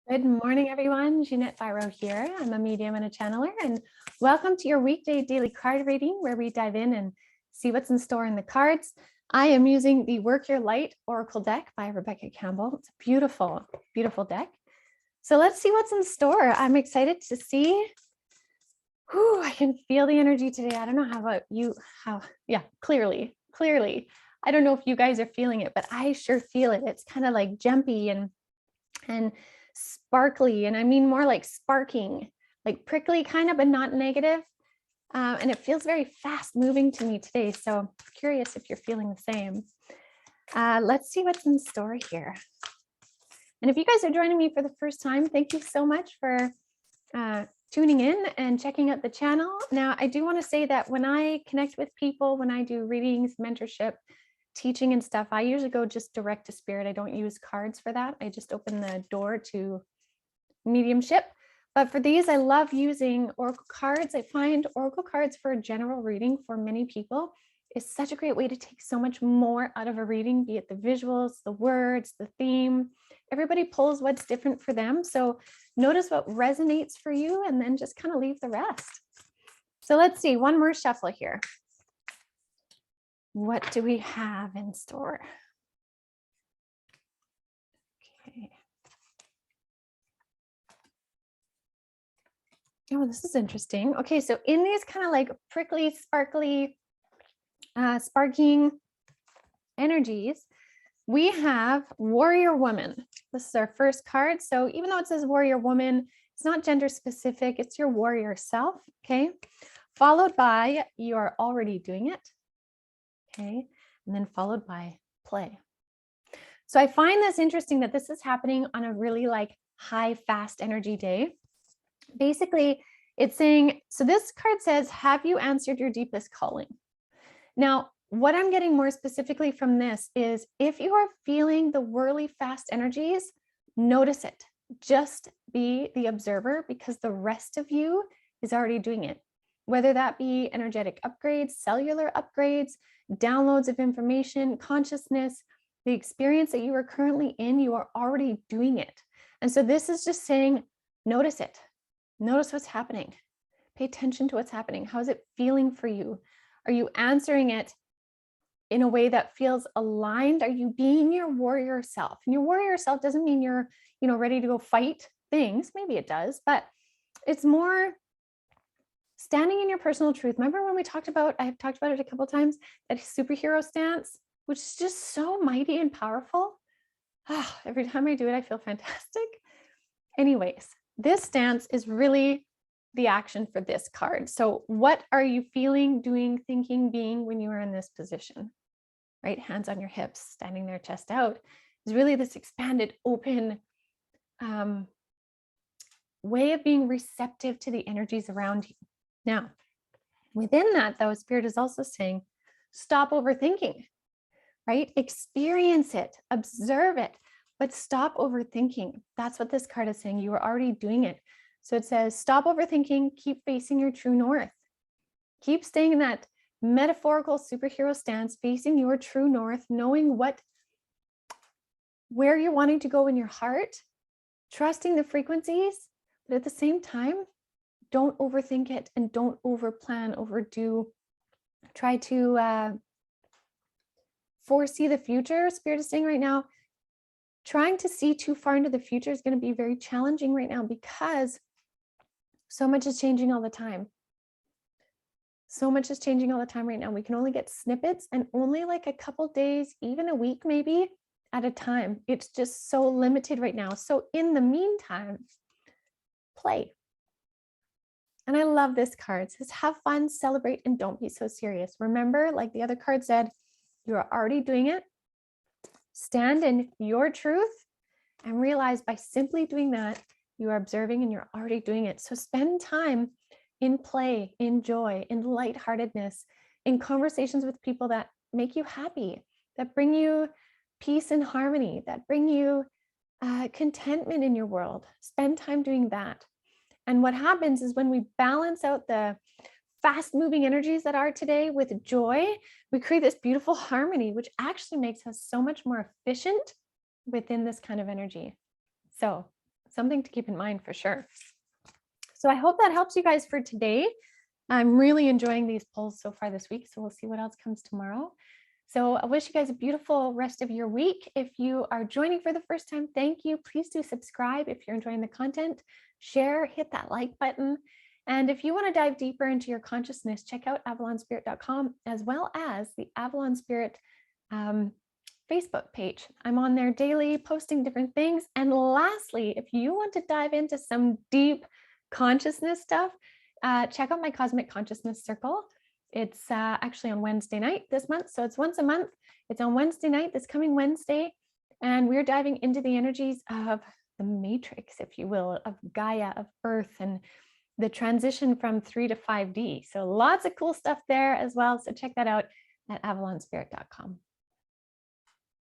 Good morning, everyone. Ginette Biro here. I'm a medium and a channeler, and welcome to your weekday daily card reading where we dive in and see what's in store in the cards. I am using the Work Your Light Oracle deck by Rebecca Campbell. It's a beautiful, beautiful deck. So let's see what's in store. I'm excited to see. Whew, I can feel the energy today. I don't know how about you, clearly. I don't know if you guys are feeling it, but I sure feel it. It's kind of like jumpy and sparkly, and I mean more like sparking, like prickly kind of, but not negative. And it feels very fast moving to me today. So I'm curious if you're feeling the same. Let's see what's in store here. And if you guys are joining me for the first time, thank you so much for tuning in and checking out the channel. Now, I do want to say that when I connect with people, when I do readings, mentorship, teaching and stuff, I usually go just direct to spirit. I don't use cards for that. I just open the door to mediumship. But for these, I love using oracle cards. I find oracle cards for a general reading for many people is such a great way to take so much more out of a reading, be it the visuals, the words, the theme. Everybody pulls what's different for them. So notice what resonates for you and then just kind of leave the rest. So let's see, one more shuffle here. What do we have in store? Okay. Oh, this is interesting. Okay, so in these kind of like prickly, sparkly, sparking energies, we have Warrior Woman. This is our first card. So even though it says Warrior Woman, it's not gender specific, it's your warrior self, okay? Followed by You're Already Doing It, okay? And then followed by Play. So I find this interesting that this is happening on a really like high, fast energy day. Basically, it's saying, so this card says, have you answered your deepest calling? Now, what I'm getting more specifically from this is if you are feeling the whirly fast energies, notice it. Just be the observer because the rest of you is already doing it. Whether that be energetic upgrades, cellular upgrades, downloads of information, consciousness, the experience that you are currently in, you are already doing it. And so this is just saying, notice it. Notice what's happening. Pay attention to what's happening. How is it feeling for you? Are you answering it in a way that feels aligned? Are you being your warrior self? And your warrior self doesn't mean you're, ready to go fight things. Maybe it does, but it's more standing in your personal truth. Remember when I've talked about it a couple of times, that superhero stance, which is just so mighty and powerful. Every time I do it, I feel fantastic. Anyways, this stance is really the action for this card. So what are you feeling, doing, thinking, being when you are in this position? Right? Hands on your hips, standing there, chest out, is really this expanded, open way of being receptive to the energies around you. Now, within that, though, Spirit is also saying, stop overthinking, right? Experience it, observe it, but stop overthinking. That's what this card is saying. You are already doing it. So it says, stop overthinking, keep facing your true north. Keep staying in that metaphorical superhero stance, facing your true north, knowing where you're wanting to go in your heart, trusting the frequencies, but at the same time, don't overthink it and don't overplan, overdo. Try to foresee the future. Spirit is saying right now, trying to see too far into the future is going to be very challenging right now because so much is changing all the time. So much is changing all the time right now. We can only get snippets and only like a couple days, even a week maybe at a time. It's just so limited right now. So in the meantime, play. And I love this card. It says, have fun, celebrate, and don't be so serious. Remember, like the other card said, you are already doing it. Stand in your truth and realize by simply doing that, you are observing and you're already doing it. So spend time in play, in joy, in lightheartedness, in conversations with people that make you happy, that bring you peace and harmony, that bring you contentment in your world. Spend time doing that. And what happens is when we balance out the fast moving energies that are today with joy, we create this beautiful harmony, which actually makes us so much more efficient within this kind of energy. So something to keep in mind for sure. So I hope that helps you guys for today. I'm really enjoying these polls so far this week, so we'll see what else comes tomorrow. So I wish you guys a beautiful rest of your week. If you are joining for the first time, thank you. Please do subscribe if you're enjoying the content. Share, hit that like button. And if you want to dive deeper into your consciousness, check out avalonspirit.com as well as the Avalon Spirit Facebook page. I'm on there daily posting different things. And lastly, if you want to dive into some deep consciousness stuff, check out my Cosmic Consciousness Circle. It's actually on Wednesday night this month. So it's once a month. It's on Wednesday night, this coming Wednesday. And we're diving into the energies of the matrix, if you will, of Gaia, of Earth, and the transition from 3 to 5D. So lots of cool stuff there as well. So check that out at avalonspirit.com.